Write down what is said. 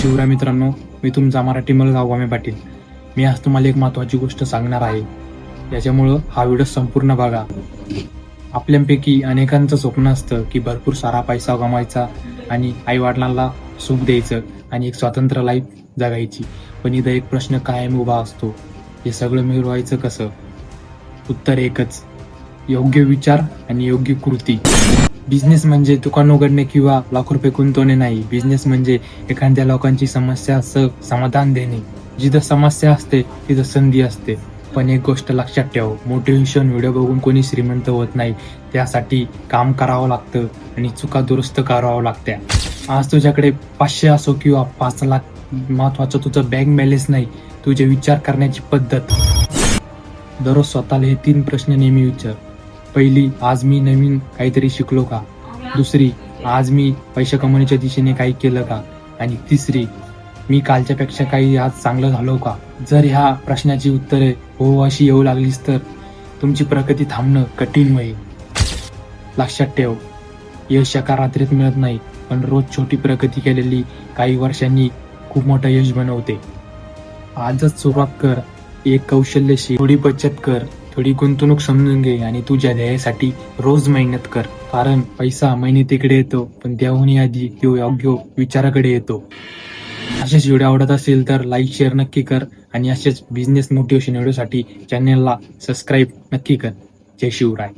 शिवराय मित्रांनो, मी तुमचा मराठी मुलगा वामे पाटील. मी आज तुम्हाला एक महत्वाची गोष्ट सांगणार आहे. याच्यामुळं हा व्हिडिओ संपूर्ण बघा. आपल्यापैकी अनेकांचं स्वप्न असतं की भरपूर सारा पैसा कमायचा आणि आई वडिलांना सुख द्यायचं आणि एक स्वतंत्र लाईफ जगायची. पण इथं एक प्रश्न कायम उभा असतो, हे सगळं मिळवायचं कसं? उत्तर एकच, योग्य विचार आणि योग्य कृती. बिझनेस म्हणजे दुकान उघडणे किंवा लाखो रुपये गुंतवणे नाही. बिझनेस म्हणजे एखाद्या लोकांची समस्याचं समाधान देणे. जिथं समस्या असते तिथं संधी असते. पण एक गोष्ट लक्षात ठेव, मोटिवेशन व्हिडिओ बघून कोणी श्रीमंत होत नाही. त्यासाठी काम करावं लागतं आणि चुका दुरुस्त करावं लागत्या. आज तुझ्याकडे 500 असो किंवा 5 लाख, महत्वाचं तुझं बँक बॅलन्स नाही, तुझे विचार करण्याची पद्धत. दररोज स्वतःला हे 3 प्रश्न नेहमी विचार. पहिली, आज मी नवीन काहीतरी शिकलो का? दुसरी, आज मी पैसे कमवण्याच्या दिशेने काही केलं का? आणि तिसरी, मी कालच्यापेक्षा काही आज चांगलं झालो का? जर ह्या प्रश्नाची उत्तरे हो अशी येऊ लागलीच तर तुमची प्रगती थांबणं कठीण होईल. लक्षात ठेव, यश एका रात्रीत मिळत नाही, पण रोज छोटी प्रगती केलेली काही वर्षांनी खूप मोठं यश बनवते. आजच सुरुवात कर, एक कौशल्य शिक, थोडी बचत कर, थोडी गुंतवणूक समजून घे आणि तुझ्या ध्येयासाठी रोज मेहनत कर. कारण पैसा मेहनतीकडे येतो, पण त्याहूनही आधी तो योग्य विचाराकडे येतो. असेच व्हिडिओ आवडत असेल तर लाईक शेअर नक्की कर आणि असेच बिझनेस मोटिवेशन व्हिडिओसाठी चॅनलला सबस्क्राईब नक्की कर. जय शिवराय.